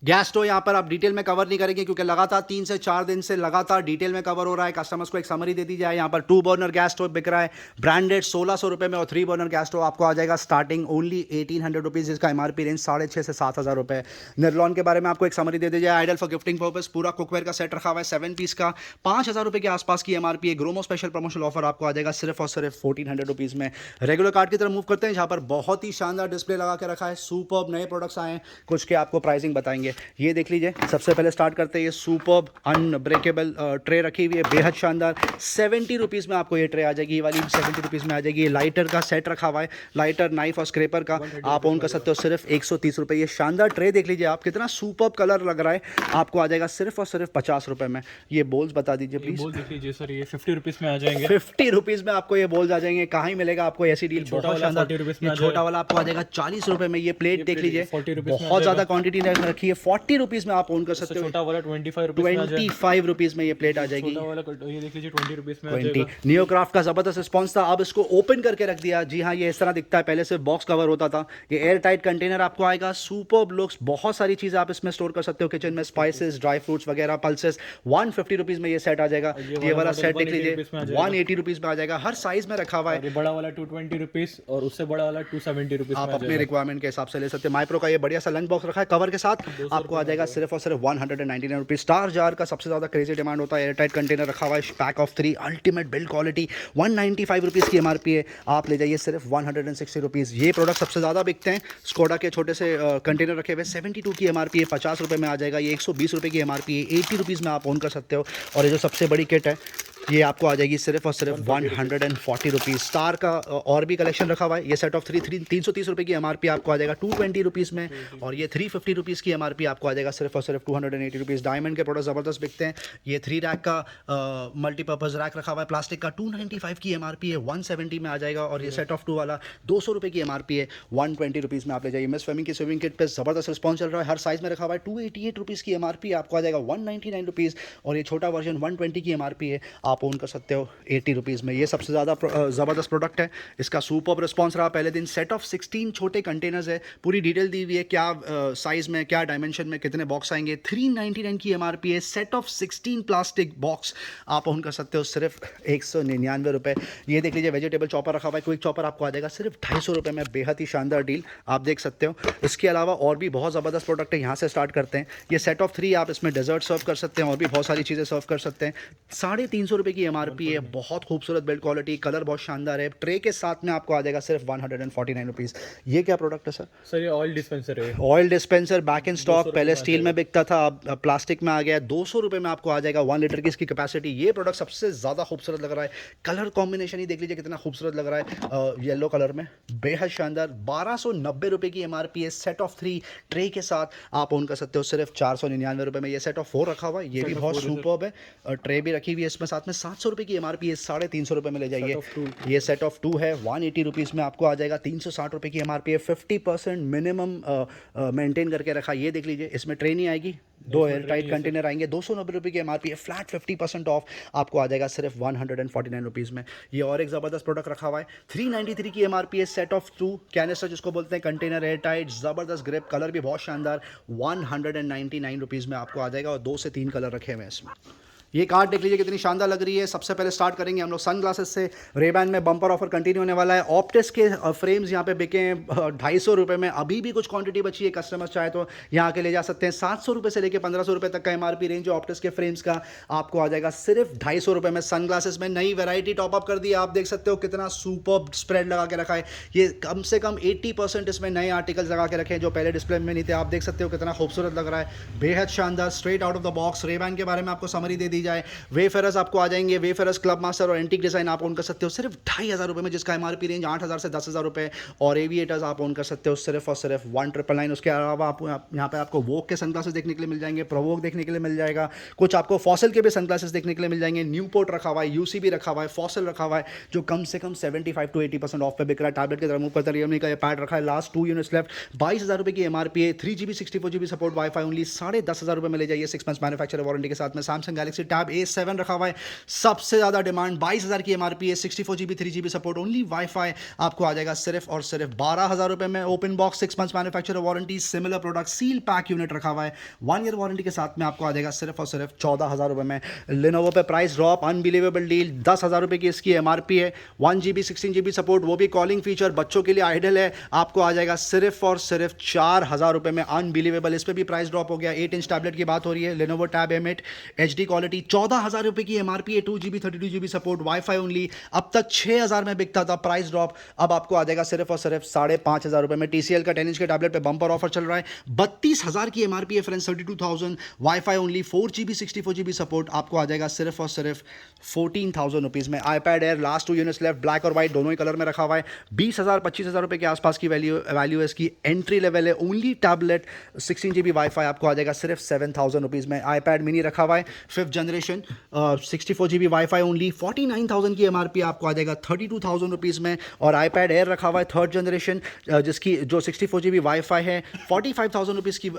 गैस स्टोव यहाँ पर आप डिटेल में कवर नहीं करेंगे क्योंकि लगातार 3 से 4 दिन से लगातार डिटेल में कवर हो रहा है। कस्टमर्स को एक समरी दे दी जाए, यहाँ पर 2 बर्नर गैस स्टोव बिक रहा है ब्रांडेड 1600 रुपये में, और 3 बर्नर गैस स्टोव आपको आ जाएगा स्टार्टिंग ओनली 1800 रुपीज़, जिसका एमआरपी रेंज 6,500 से 7,000 रुपये। निर्लॉन के बारे में आपको एक समरी दे दी जाए, आइडल फॉर गिफ्टिंग पर्पस, पूरा कुकवेयर का सेट रखा हुआ है 7 पीस का, 5,000 रुपये के आसपास की एमआरपी है। ग्रोमो स्पेशल प्रमोशनल ऑफर आपको आ जाएगा सिर्फ और सिर्फ 1400 रुपीज़ में। रेगुलर कार्ड की तरफ मूव करते हैं, जहाँ पर बहुत ही शानदार डिस्प्ले लगा के रखा है, सुपर्ब नए प्रोडक्ट्स आए हैं, कुछ के आपको प्राइसिंग बताएंगे। ये देख लीजिए, सबसे पहले स्टार्ट करते हैं, ये सुपर्ब अनब्रेकेबल ट्रे रखी हुई है, बेहद शानदार, 70 रुपीज़ में आपको ये ट्रे आ जाएगी, ये वाली 70 रुपीज़ में आ जाएगी। ये लाइटर का सेट रखा हुआ है, लाइटर, नाइफ और स्क्रैपर का, आप ओन कर सकते हो सिर्फ 130 रुपये। ये शानदार ट्रे देख लीजिए आप, कितना सुपर्ब कलर लग रहा है, आपको आ जाएगा सिर्फ और सिर्फ 50 रुपये में। ये बोल्स बता दीजिए प्लीज। बोल देख लीजिए सर, ये 50 रुपीज़ में आ जाएंगे, 50 रुपीज़ में आपको ये बोल्स आ जाएंगे। कहाँ ही मिलेगा आपको ऐसी डील, बहुत शानदार। छोटा वाला आपको आ जाएगा 40 रुपये में। ये प्लेट देख लीजिए, बहुत ज़्यादा क्वांटिटी रखी है, 40 रुपीज़ में आप ओन कर सकते हो। छोटा वाला 25 रुपीज़ में आ जाएगा। 25 रुपीज़ में ये प्लेट आ जाएगी। छोटा वाला ये देख लीजिए 20 रुपीज़ में आ 20 जाएगा। नियोक्राफ्ट का ज़बरदस्त रिस्पॉन्स था। अब इसको ओपन करके रख दिया। जी हाँ, ये इस तरह दिखता है, पहले सिर्फ बॉक्स कवर होता था। ये एयर टाइट कंटेनर आपको आएगा। सुपर्ब लुक्स, बहुत सारी चीज़ें आप इसमें स्टोर कर सकते हो किचन में, स्पाइसेस, ड्राई फ्रूट्स वगैरह, पल्सेस। 150 रुपीज़ में ये सेट आ जाएगा। ये वाला सेट देख लीजिए 180 रुपीज़ में आ जाएगा। हर साइज़ में रखा हुआ है। ये बड़ा वाला 220 रुपीज़ और उससे बड़ा वाला 270 रुपीज़ आप में आ अपने जाएगा। रिक्वायरमेंट के हिसाब से ले सकते हैं। माइप्रो का ये बढ़िया सा लंच बॉक्स रखा है कवर के साथ, आपको आ जाएगा सिर्फ और सिर्फ 199 रुपीज़। स्टार जार का सबसे ज़्यादा क्रेजी डिमांड होता है। एयर टाइट कंटेनर रखा हुआ है, pack of 3, ultimate build quality. 195 rupees की MRP है, आप ले जाइए सिर्फ 160 रुपीज़। ये प्रोडक्ट सबसे ज़्यादा बिकते हैं। स्कोडा के छोटे से कंटेनर रखे हुए, 72 की MRP है, 50 रुपये में आ जाएगा। ये 120 रुपये की MRP है, 80 रुपीज़ में आप ओन कर सकते हो। और ये जो सबसे बड़ी किट है ये आपको आ जाएगी सिर्फ और सिर्फ 140 रुपीज़। स्टार का और भी कलेक्शन रखा हुआ है। ये सेट ऑफ 330 रुपये की MRP आपको आ जाएगा 220 रुपीज़ में। और ये 350 रुपीज़ की MRP आपको आ जाएगा सिर्फ और सिर्फ 280 रुपीज़। डायमंड के प्रोडक्ट ज़बरदस्त बिकते हैं। ये 3 रैक का मल्टीपर्पज़ रैक रखा हुआ है प्लास्टिक का, 295 की MRP है, 170 में आ जाएगा। और ये सेट ऑफ 2 वाला 200 रुपये की MRP है, 120 रुपीज़ में आप ले जाइए। मिस फेमी की स्विमिंग किट पे ज़बरदस्त रिस्पॉन्स चल रहा है। हर साइज़ में रखा हुआ है। 288 रुपीज़ की MRP आपको आ जाएगा 199 रुपीज़। और ये छोटा वर्जन 120 की MRP है, आप ओन कर सकते हो 80 रुपीज़ में। ये सबसे ज़्यादा ज़बरदस्त प्रोडक्ट है। इसका सुपर्ब रिस्पॉन्स रहा पहले दिन। सेट ऑफ 16 छोटे कंटेनर्स है, पूरी डिटेल दी हुई है, क्या साइज़ में, क्या डायमेंशन में, कितने बॉक्स आएंगे। 399 की MRP है। सेट ऑफ 16 प्लास्टिक बॉक्स आप ओन कर सकते हो सिर्फ 199 रुपये। ये देख लीजिए वेजिटेबल चॉपर रखा हुआ है, क्विक चॉपर आपको आ जाएगा सिर्फ 250 रुपये में। बेहद ही शानदार डील आप देख सकते हो। इसके अलावा और भी बहुत ज़बरदस्त प्रोडक्ट है, यहाँ से स्टार्ट करते हैं। ये सेट ऑफ 3 आप इसमें डेजर्ट सर्व कर सकते हैं और भी बहुत सारी चीज़ें सर्व कर सकते हैं। 350 रुपये की MRP है, बहुत खूबसूरत बिल्ड क्वालिटी, कलर बहुत शानदार है। ट्रे के साथ में आपको आ जाएगा सिर्फ 149 रुपीज़। ये क्या प्रोडक्ट है सर? सर ये ऑयल डिस्पेंसर है। Oil dispenser back in stock, पहले स्टील में बिकता था, अब प्लास्टिक में आ गया। 200 रुपये में आपको आ जाएगा, 1 लीटर की इसकी कैपेसिटी। ये प्रोडक्ट सबसे ज़्यादा खूबसूरत लग रहा है। कलर कॉम्बिनेशन ही देख लीजिए कितना खूबसूरत लग रहा है, येलो कलर में, बेहद शानदार। 1290 रुपये की MRP है। सेट ऑफ 3 ट्रे के साथ आप ओन कर सकते हो सिर्फ 499 रुपये में। ये सेट ऑफ 4 रखा हुआ है, ये भी बहुत सुपर्ब है। ट्रे भी रखी हुई है इसमें साथ में। 700 रुपये की MRP है, 350 रुपये में ले जाइए। ये सेट ऑफ 2 है, 180 रुपीज़ में आपको आ जाएगा। 360 रुपये की MRP है। 50% मिनिमम मेंटेन करके रखा। ये देख लीजिए, इसमें ट्रे नहीं आएगी, 2 एयर टाइट कंटेनर आएंगे। 290 रुपये की MRP है, फ्लैट 50% ऑफ आपको आ जाएगा सिर्फ 149 रुपीज़ में। ये और एक ज़बरदस्त प्रोडक्ट रखा हुआ है, 393 की MRP है। सेट ऑफ 2 कैनिस्टर जिसको बोलते हैं, कंटेनर एयर टाइट, ज़बरदस्त ग्रिप, कलर भी बहुत शानदार, 199 रुपीज़ में आपको आ जाएगा। और 2 से 3 कलर रखे हुए हैं इसमें। ये कार्ड देख लीजिए कितनी शानदार लग रही है। सबसे पहले स्टार्ट करेंगे हम लोग सनग्लासेस से। रेबैन में बम्पर ऑफर कंटिन्यू होने वाला है। ऑप्टिस के फ्रेम्स यहाँ पे बिके हैं 250 रुपये में। अभी भी कुछ क्वांटिटी बची है, कस्टमर्स चाहे तो यहाँ के ले जा सकते हैं। 700 रुपये से लेकर 1500 रुपये तक का MRP रेंज है ऑप्टिस के फ्रेम्स का, आपको आ जाएगा सिर्फ 250 रुपये में। सनग्लासेस में नई वैरायटी टॉपअप कर दी है, आप देख सकते हो कितना सुपर्ब स्प्रेड लगा के रखा है। ये कम से कम 80% इसमें नए आर्टिकल्स लगा के रखे हैं जो पहले डिस्प्ले में नहीं थे। आप देख सकते हो कितना खूबसूरत लग रहा है, बेहद शानदार, straight out of the box. Ray-Ban के बारे में आपको समरी दे दी जाए। वेफेरस आपको आ जाएंगे, वेफेरस क्लब मास्टर और एंटीक डिजाइन आप ओन कर सकते हो सिर्फ 2500 रुपये में, जिसका MRP रेंज 8000 से 10000 रुपये। और एविएटर्स आप ओन कर सकते हो सिर्फ और सिर्फ 1999। उसके अलावा आप यहाँ पे आपको वोक के सनग्लासेस देखने के लिए मिल जाएंगे, प्रोवोक देखने के लिए मिल जाएगा, कुछ आपको फॉसल के भी सनग्लासेस देखने के लिए मिल जाएंगे। न्यूपोर्ट रखा हुआ है, UCB रखा हुआ है, फॉसल रखा हुआ है, जो कम से कम 75 to 80% ऑफ पे बिक रहा है। टैबलेट के तरह मुंह पर रियलमी का ये पैड रखा है, लास्ट 2 यूनिट्स लेफ्ट, 22000 रुपये की MRP है। 3GB 64GB support, wifi only, 10,500 रुपये में ले जाइए 6 मंथ्स मैन्युफैक्चर वारंटी के साथ में। सैमसंग गैलेक्सी टैब A7 रखा हुआ है, सबसे ज़्यादा डिमांड, 22000 की MRP है। 64GB 3GB support, only wifi आपको आ जाएगा सिर्फ और सिर्फ 12000 रुपये में। Open box, 6 months manufacture warranty, similar product, seal pack unit रखा हुआ है, 1 ईयर वारंटी के साथ में आपको आ जाएगा सिर्फ और सिर्फ 14000 रुपये में। Lenovo पे प्राइस ड्रॉप, अनबिलीवेबल डील, 10,000 रुपये की इसकी MRP है। 1GB 16GB सपोर्ट, वो भी कॉलिंग फीचर, बच्चों के लिए आइडल है, आपको आ जाएगा सिर्फ और सिर्फ 4000 रुपये में। अनबिलीवेबल, इस पर भी प्राइस ड्रॉप हो गया। 8 इंच टैबलेट की बात हो रही है, Lenovo Tab M8 HD quality, 14000 रुपये की MRP है। 2GB 32GB support, wifi only. अब तक 6000 में बिकता था, प्राइस ड्रॉप, अब आपको आ जाएगा सिर्फ और सिर्फ 5500 रुपये में। TCL का 10 इंच के टैबलेट पे बम्पर ऑफर चल रहा है, 32000 की MRP है friends, 32,000, wifi only, 4GB 64GB support, आपको आ जाएगा सिर्फ और सिर्फ 14,000 रुपीज़ में। iPad Air last 2 units left, black और वाइट दोनों ही कलर में रखा हुआ है। 20,000 25,000 रुपये के आसपास की वैल्यू है इसकी, एंट्री लेवल है। ओनली टैबलेट 16GB वाईफाई आपको आ जाएगा सिर्फ 7,000 रुपीज़ में। iPad मिनी रखा हुआ है 5th generation 64 GB wifi only 49,000 की MRP आपको आ जाएगा 32,000 रुपीज़ में। और iPad Air रखा हुआ है 3rd जनरेशन जिसकी जो 64 GB वाईफाई है 45,000 रुपीज़ की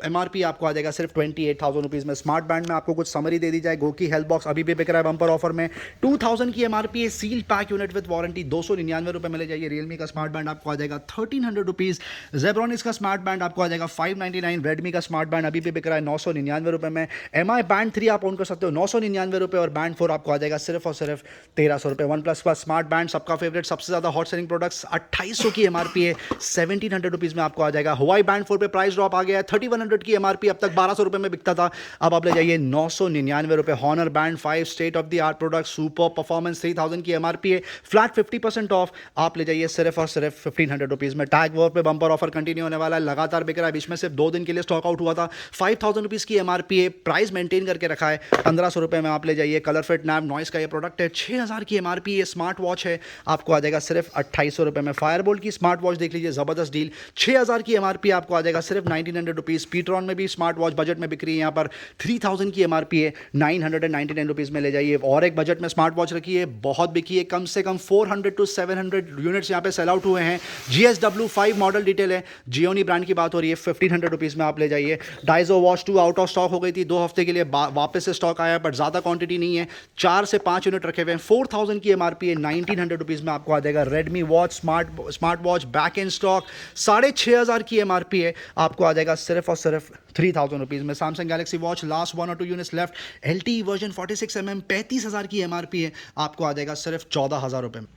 MRP आपको आ जाएगा सिर्फ 28,000 रुपीज़ में। स्मार्ट बैंड में आपको कुछ समरी दे दी जाए, गो की हेल्थ बॉक्स अभी भी बिक रहा है बम्पर ऑफर में 2,000 की MRP है, seal pack unit with warranty 299 रुपये में ले जाइए। रियलमी का स्मार्ट बैंड आपको आ जाएगा 1300 रुपीज़। जेब्रॉनिक्स का स्मार्ट बैंड आपको आ जाएगा 599। रेडमी का स्मार्ट बैंड अभी भी बिक रहा है 999 रुपये में। MI बैंड 3 आप ऑन कर सकते हो 999 रुपये और बैंड 4 आपको आ जाएगा सिर्फ और सिर्फ 1300 रुपये। वन प्लस का स्मार्ट बैंड सबका फेवरेट सबसे ज़्यादा हॉट सेलिंग प्रोडक्ट्स 2800 की MRP है 1700 रुपीज़ में आपको आ जाएगा। हवाई बैंड 4 पे प्राइस ड्रॉप आ गया है 3100 की MRP अब तक 1200 रुपये में बिकता था, अब आप ले जाइए 999 रुपये। Honor band 5 state of the art product super performance 3000 की MRP है, फ्लैट 50% ऑफ आप ले जाइए सिर्फ और सिर्फ 1500 रुपीज़ में। टैग वॉर पे बम्पर ऑफर कंटिन्यू होने वाला है, लगातार बिक रहा है, बीच में सिर्फ 2 दिन के लिए स्टॉक आउट हुआ था। 5000 रुपीज़ की MRP है, प्राइस मेंटेन करके रखा है 1500 रुपये में आप ले जाइए। कलर फिट नैप नॉइस का ये प्रोडक्ट है 6000 की MRP है, स्मार्ट वॉच है आपको आ जाएगा सिर्फ 2800 रुपये में। फायरबोल्ट की स्मार्ट वॉच देख लीजिए ज़बरदस्त डील 6000 की MRP आपको आ जाएगा सिर्फ 1900 रुपीज़। पीट्रॉन में भी स्मार्ट वॉच बजट में बिक रही है यहाँ पर 3000 की MRP है 999 रुपीज़ में ले जाइए। और एक बजट में स्मार्ट वॉच रखी है, बहुत बिकी है, कम से कम 400 to 700 यूनिट्स यहाँ पे सेल आउट हुए हैं। GSW 5 मॉडल डिटेल है, जियोनी ब्रांड की बात हो रही है 1500 रुपीज़ में आप ले जाइए। Dizo watch 2 out of stock हो गई थी 2 हफ्ते के लिए, वापस से स्टॉक आया बट ज़्यादा क्वांटिटी नहीं है, 4 से 5 यूनिट रखे हुए हैं। 4000 की MRP है 1900 रुपीज़ में आपको आ जाएगा। Redmi watch smart watch back in stock 6500 की MRP है आपको आ जाएगा सिर्फ और सिर्फ 3000 रुपीज़ में। Samsung Galaxy watch last 1 or 2 units left, LTE version 46mm 35,000 की MRP है आपको आ जाएगा सिर्फ 14,000 रुपये में।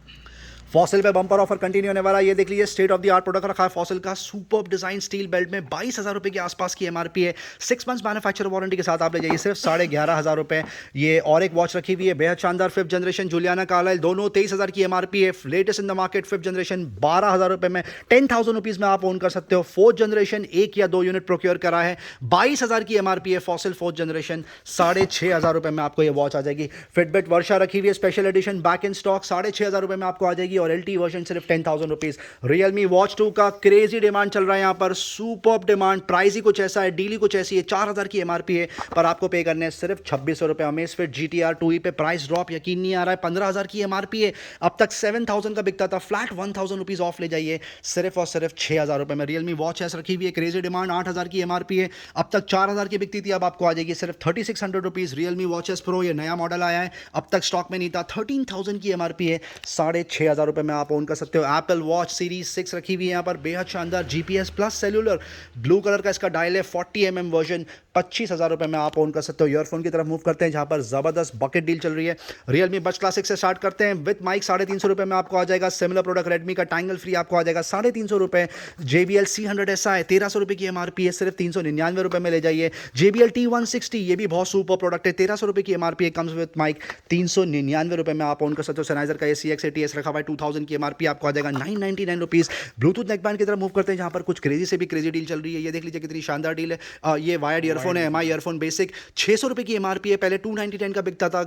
फॉसिल पे बम्पर ऑफर कंटिन्यू होने वाला है, ये देख लीजिए state of the art product रखा है फॉसिल का, सुपर्ब डिजाइन स्टील बेल्ट में 22,000 रुपये के आसपास की MRP है, 6 मंथ्स मैन्युफैक्चर वारंटी के साथ आप ले जाइए सिर्फ 11,500 रुपये। ये और एक वॉच रखी हुई है बेहद शानदार 5th जनरेशन जुलियाना कार्लाइल, दोनों 23,000 की MRP है, latest in the market 5th generation 12,000 रुपये में, 10,000 रुपीज़ में आप ओन कर सकते हो। 4th जनरेशन 1 या 2 यूनिट प्रोक्योर करा है 22,000 की MRP है फॉसिल 4th जनरेशन 6,500 रुपये में आपको ये वॉच आ जाएगी। फिटबिट वर्षा रखी हुई है special edition back in stock 6,500 रुपये में आपको आ जाएगी और LTE वर्जन सिर्फ 10,000 रुपीज़। रियलमी वॉच 2 का क्रेजी डिमांड चल रहा है यहाँ पर, सुपर्ब डिमांड, प्राइस ही कुछ ऐसा है, डील ही कुछ ऐसी है, 4,000 की MRP है पर आपको पे करने हैं सिर्फ 2600 रुपये। अमेज़फिट GTR 2E पे प्राइस ड्रॉप यकीन नहीं आ रहा है, 15,000 की MRP है, अब तक 7,000 का बिकता था, फ्लैट 1,000 रुपीज़ ऑफ ले जाइए सिर्फ और सिर्फ 6,000 रुपये में। रियलमी वॉच एस रखी हुई है, क्रेजी डिमांड 8,000 की MRP है, अब तक 4,000 की बिकती थी, अब आपको आ जाएगी सिर्फ 3,600 rupees. Realme watch S pro ये नया मॉडल आया है, अब तक स्टॉक में नहीं था, 13,000 की MRP है, 6,500 रुपये में आप ओन कर सकते हो। एप्पल वॉच सीरीज 6 रखी हुई है यहाँ पर, बेहद शानदार GPS plus cellular blue colour का इसका डायल है, 40mm वर्जन 25,000 रुपये में आप ओन कर सकते हो। ईयरफोन की तरफ मूव करते हैं जहाँ पर ज़बरदस्त बकेट डील चल रही है। रियलमी बड्स क्लासिक से स्टार्ट करते हैं, विद माइक 350 रुपये में आपको आ जाएगा। सिमिलर प्रोडक्ट रेडमी का टैंगल फ्री आपको आ जाएगा 350 रुपये। JBL C100SI 1,300 रुपये की MRP है, सिर्फ 399 रुपये में ले जाइए। JBL T160 ये भी बहुत सुपर प्रोडक्ट है, 1,300 रुपये की MRP है, कम्स विद माइक 399 रुपये में आप ओन कर सकते हो। सनाइजर का ये CX80S रखा हुआ है 2,000 की MRP आपको आ जाएगा 999 रुपीज़। ब्लूटूथ नेकबैंड की तरफ मूव करते हैं जहाँ पर कुछ क्रेजी से भी क्रेजी डील चल रही है, ये देख लीजिए कितनी शानदार डील है। ये वायर्ड ईयरफोन है, MI ईयरफोन बेसिक 600 रुपये की MRP है, पहले 299 का बिकता था,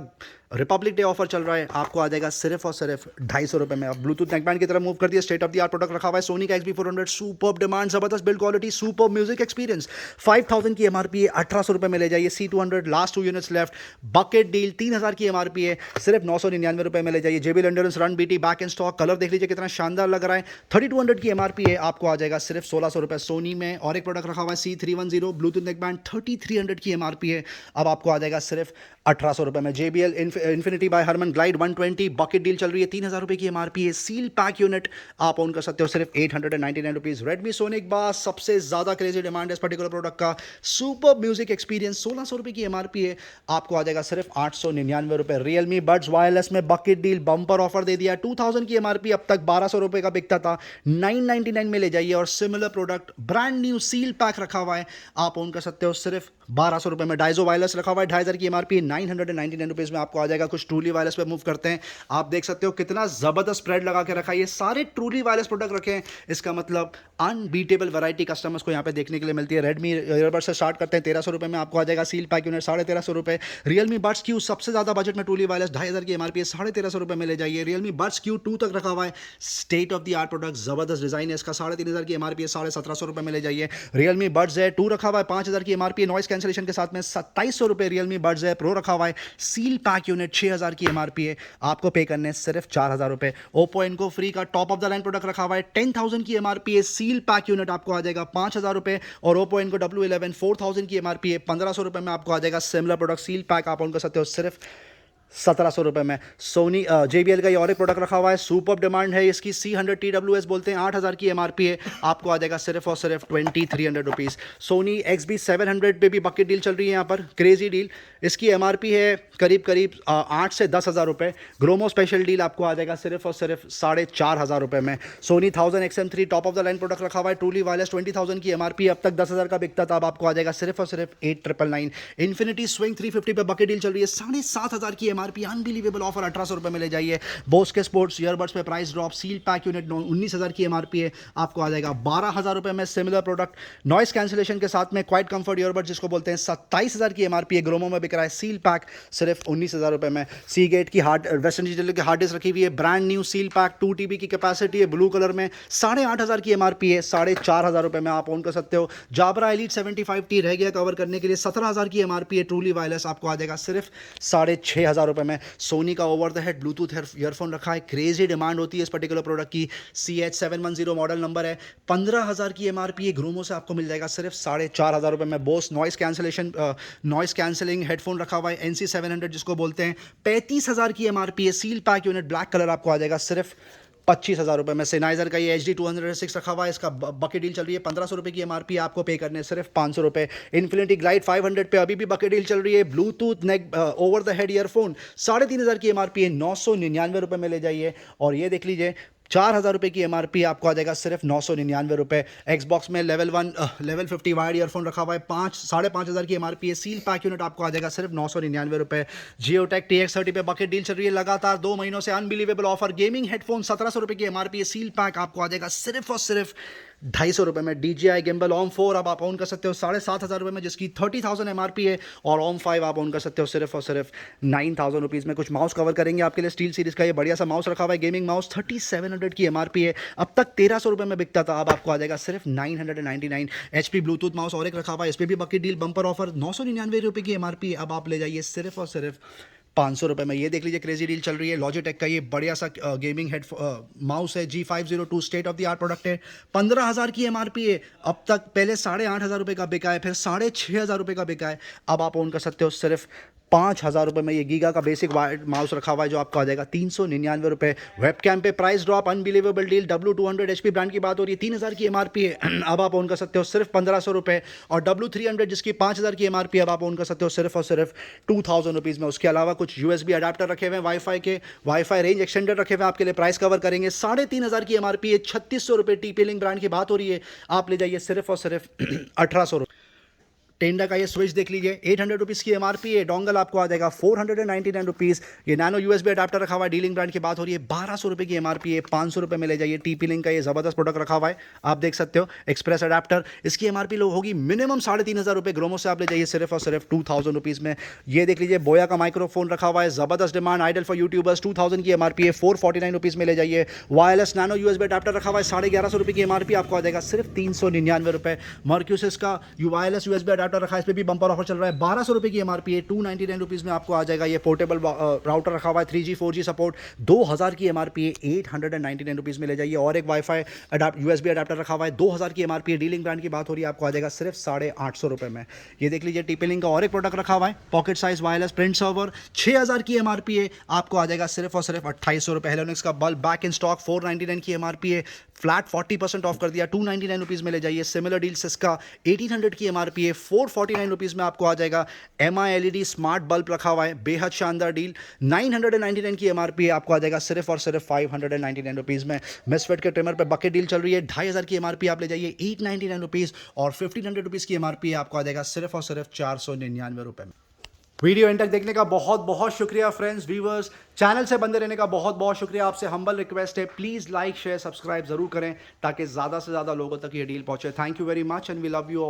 रिपब्लिक डे ऑफर चल रहा है, आपको आ जाएगा सिर्फ और सिर्फ 250 रुपये में। अब ब्लूटूथ नेकबैंड की तरफ मूव कर दिया, state of the art product रखा हुआ है सोनी का XB400, सुपर्ब डिमांड, जबरदस्त build quality, superb music experience, 5,000 की MRP है, 1,800 रुपये में ले जाइए। C200 last 2 units left, bucket deal 3,000 की MRP है, सिर्फ 999 रुपये में ले जाइए। JBL endurance run BT back in stock, colour देख लीजिए कितना शानदार लग रहा है, 3,200 की MRP है, आपको आ जाएगा सिर्फ 1,600 रुपये। सोनी में और एक प्रोडक्ट रखा हुआ है C310 ब्लूटूथ नेकबैंड, 3,300 की MRP है, अब आपको आ जाएगा सिर्फ 1,800 रुपये में। JBL Infinity by Harman Glide 120 bucket deal चल रही है, 3,000 रुपये की MRP है, सील पैक यूनिट आप ओन कर सकते हो सिर्फ 899 रुपीज़। रेडमी सोनिक बास सबसे ज़्यादा क्रेजी डिमांड है इस पर्टिकुलर प्रोडक्ट का, सुपर म्यूजिक एक्सपीरियंस, 1,600 रुपये की MRP है, आपको आ जाएगा सिर्फ 899 रुपये। रियलमी बड्स वायरलेस में बकेट डील बम्पर ऑफर दे दिया, 2,000 की MRP अब तक 1,200 रुपये का बिकता था, 999 में ले जाइए। और similar product brand new seal pack रखा हुआ है, आप ओन कर सकते हो सिर्फ 1,200 रुपये में। डाइजो वायरलेस रखा हुआ है, 2,500 की MRP, 999 रुपीज़ में आपको आ जाएगा। कुछ ट्रूली वायरलेस पे मूव करते हैं, आप देख सकते हो कितना ज़बरदस्त स्प्रेड लगा के रखा है, ये सारे ट्रूली वायरलेस प्रोडक्ट रखे हैं, इसका मतलब अनबीटेबल वैरायटी कस्टमर्स को यहाँ पे देखने के लिए मिलती है। रेडमी ईयरबड्स से स्टार्ट करते हैं 1,300 रुपये में आपको आ जाएगा, सील पैक यूनिट 1,350 रुपये। रियलमी बड्स क्यू सबसे ज़्यादा बजट में ट्रूली वायरलेस, 2,500 की MRP है, 1,350 रुपये में ले जाइए। रियलमी बड्स क्यू 2 तक रखा हुआ है, state of the art product, ज़बरदस्त डिजाइन है इसका, 3,500 की MRP है, 7,700 रुपये में ले जाइए। रियलमी बड्स Z2 रखा हुआ है, 5,000 की MRP है, नॉइस कैंसिलेशन के साथ में 2700 रुपये रियलमी बड्स है प्रो रखा हुआ है, सील पैक यूनिट 6000 की एमआरपी है, आपको पे करने सिर्फ 4000 रुपये। ओप्पो इनको फ्री का top of the line product रखा हुआ है, 10,000 की एमआरपी है, सील पैक यूनिट आपको आ जाएगा 5000 रुपये। और ओप्पो इनको W11 4000 की एमआरपी है, 1500 रुपये में आपको आ जाएगा सिमिलर प्रोडक्ट सील पैक आप ऑन कर सकते हो सिर्फ 1700 रुपये में। सोनी JBL का ये और एक प्रोडक्ट रखा हुआ है, सुपर डिमांड है इसकी, C100 TWS बोलते हैं, 8000 की एमआरपी है, आपको आ जाएगा सिर्फ और सिर्फ 2300 रुपीज़। सोनी XB700 पे भी बकेट डील चल रही है यहाँ पर, क्रेजी डील। इसकी एमआरपी है करीब करीब 8 से 10,000 रुपये। ग्रोमो स्पेशल डील आपको आ जाएगा सिर्फ और सिर्फ 4500 रुपये में। Sony 1000 XM3 top of the line product रखा हुआ है, ट्रूली वायरलेस 20,000 की एमआरपी, अब तक 10,000 का बिकता था, अब आपको आ जाएगा सिर्फ और सिर्फ 8999। इन्फिनिटी स्विंग 350 पे बकेट डील चल रही है, 7500 की एमआरपी, अनबिलीवेबल ऑफर, 1800 रुपये में ले जाइए। बोस के स्पोर्ट्स ईयरबड्स पे price drop, seal pack unit 19,000 की एमआरपी है, आपको आ जाएगा 12,000 रुपये में। सिमिलर प्रोडक्ट नॉइस कैंसिलेशन के साथ में क्वाइट कंफर्ट ईयरबड्स जिसको बोलते हैं, 27,000 की एमआरपी है, ग्रोमो में बिक रहा है, सील पैक सिर्फ 19,000 रुपये में। सी गेट की वेस्टर्न डिजिटल की हार्ड डिस्क रखी हुई है, brand new seal pack 2 TB की कैपेसिटी है, ब्लू कलर में, 8,500 की एमआरपी है, 4,500 रुपये में आप ऑन कर सकते हो। जाबरा एलीट 75T रह गया कवर करने के लिए, 17,000 की एमआरपी है, ट्रूली वायरलेस आपको आ जाएगा सिर्फ 6,500 रुपये में। सोनी का over the head Bluetooth earphone रखा है, क्रेजी डिमांड होती है इस पर्टिकुलर प्रोडक्ट की, CH710 मॉडल नंबर है, 15,000 की एमआरपी है, ग्रोमो से आपको मिल जाएगा सिर्फ 4,500 रुपये में। बोस नॉइस कैंसिलिंग हेडफोन रखा हुआ है, NC700 जिसको बोलते हैं, 35,000 की एमआरपी है, seal pack unit black colour आपको आ जाएगा सिर्फ 25,000 रुपये में। सेनाइजर का ये HD 206 रखा हुआ है, इसका बकेट डील चल रही है, 1500 रुपये की एमआरपी, आपको पे करने सिर्फ 500 रुपये। इन्फिनिटी ग्लाइड 500 पे अभी भी बकेट डील चल रही है, Bluetooth neck over the head earphone 3,500 की एमआरपी है, 999 रुपये में ले जाइए। और ये देख लीजिए 4,000 रुपये की एमआरपी, आपको आ जाएगा सिर्फ 999 रुपये। एक्सबॉक्स में लेवल 50 वायर्ड ईयरफोन रखा हुआ है, 5,500 की एमआरपी है, सील पैक यूनिट आपको आ जाएगा सिर्फ 999 रुपये। जियोटेक TX30 पे बकेट डील चल रही है लगातार 2 महीनों से, अनबिलीवेबल ऑफर। गेमिंग हेडफोन 1700 रुपये की एमआरपी है, सील पैक आपको आ जाएगा सिर्फ और सिर्फ 250 रुपये में। DJI गिम्बल OM 4 अब आप ऑन कर सकते हो 7,500 रुपये में, जिसकी 30,000 एमआरपी है, और OM 5 आप ऑन कर सकते हो सिर्फ और सिर्फ 9,000 रुपीज़ में। कुछ माउस कवर करेंगे आपके लिए, स्टील सीरीज का ये बढ़िया सा माउस रखा हुआ है, गेमिंग माउस, 3700 की एमआरपी है, अब तक 1300 रुपये में बिकता था, अब आपको आ जाएगा सिर्फ 999। HP ब्लूटूथ माउस और एक रखा हुआ है, इस पर भी बकेट डील बम्पर ऑफर, 999 रुपये की एमआरपी, अब आप ले जाइए सिर्फ और सिर्फ 500 रुपये में। ये देख लीजिए क्रेजी डील चल रही है, लॉजिटेक का ये बढ़िया सा गेमिंग हेड माउस है, G502 state of the art product है, 15,000 की एमआरपी है, अब तक पहले 8,500 रुपये का बिका है, फिर 6,500 रुपये का बिका है, अब आप ऑन कर सकते हो सिर्फ 5,000 रुपये में। ये गीगा का बेसिक वायर्ड माउस रखा हुआ है, जो आपको आ जाएगा 399 रुपये। वेबकैम पे price drop, unbelievable deal, W200 HP brand की बात हो रही है, 3,000 की एमआरपी है, अब आप ऑन कर सकते हो सिर्फ 1,500 रुपये। और W300 जिसकी 5,000 की एमआरपी, अब आप ऑन कर सकते हो सिर्फ और सिर्फ 2,000 रुपीज़ में। उसके अलावा कुछ USB अडाप्टर रखे हुए हैं, वाईफाई के, वाईफाई रेंज एक्सटेंडर रखे हुए हैं, आपके लिए प्राइस कवर करेंगे, 3,500 की एमआरपी है, 3,600 रुपये। TP-Link ब्रांड की बात हो रही है, आप ले जाइए सिर्फ और सिर्फ 1,800 रुपये। टेंडा का ये स्विच देख लीजिए, 800 रुपीज़ की एमआरपी है, डोंगल आपको आ जाएगा 499 रुपीज़। ये नैनो USB अडाप्टर रखा हुआ है, D-Link ब्रांड की बात हो रही है, 1,200 रुपये की एमआरपी है, 500 रुपये में ले जाइए। TP-Link का ये ज़बरदस्त प्रोडक्ट रखा हुआ है, आप देख सकते हो, एक्सप्रेस अडाप्टर, इसकी एमआरपी होगी मिनिमम 3,500 रुपये, ग्रोमो से आप ले जाइए सिर्फ और सिर्फ 2,000 रुपीज़ में। ये देख लीजिए बोया का माइक्रोफोन रखा हुआ है, ज़बरदस्त डिमांड, आइडल फॉर यूट्यूबर्स, 2,000 की एमआरपी है, 449 रुपीज़ में ले जाइए। वायरलेस नैनो USB अडाप्टर रखा हुआ है, 1150 रुपये की एमआरपी, आपको आ जाएगा सिर्फ 399 रुपये। मर्क्यूसिस का वायरलेस USB अडाप्टर रखा है, इस पर भी बम्पर ऑफर चल रहा है, 1,200 रुपये की एमआरपी है, 299 रुपीज़ में आपको आ जाएगा। ये पोर्टेबल राउटर रखा हुआ है, 3G 4G सपोर्ट, 2,000 की एमआरपी है, 899 रुपीज़ में ले जाइए। और एक वाईफाई USB अडाप्टर रखा हुआ है, 2,000 की एमआरपी है, D-Link ब्रांड की बात हो रही है, आपको आ जाएगा सिर्फ 850 रुपये में। ये देख लीजिए TP-Link का और एक प्रोडक्ट रखा हुआ है, pocket size wireless print server, 6,000 की एमआरपी है, आपको आ जाएगा सिर्फ और सिर्फ 2,800 रुपये। हेलोनिक्स का बल्ब बैक इन स्टॉक, 499 की एमआरपी है, फ्लैट 40% ऑफ कर दिया, 299 रुपीज़ में ले जाइए। सिमिलर डील सिस्का 1,800 की एमआरपी है, 449 रुपीज़ में आपको आ जाएगा। MI LED स्मार्ट बल्ब रखा हुआ है, बेहद शानदार डील, 999 की एमआरपी है, आपको आ जाएगा सिर्फ और सिर्फ 599 रुपीज़ में। मिसफिट के ट्रिमर पे बकेट डील चल रही है, 2,500 की एमआरपी, आप ले जाइए 899 रुपीज़, और 1,500 रुपीज़ की एमआरपी है, आपको आ जाएगा सिर्फ और सिर्फ 499 रुपये में। वीडियो एंड तक देखने का बहुत बहुत शुक्रिया फ्रेंड्स, व्यूवर्स, चैनल से बंदे रहने का बहुत बहुत शुक्रिया। आपसे हम्बल रिक्वेस्ट है, प्लीज़ लाइक शेयर सब्सक्राइब जरूर करें, ताकि ज़्यादा से ज़्यादा लोगों तक ये डील पहुंचे। Thank you very much and we love you all.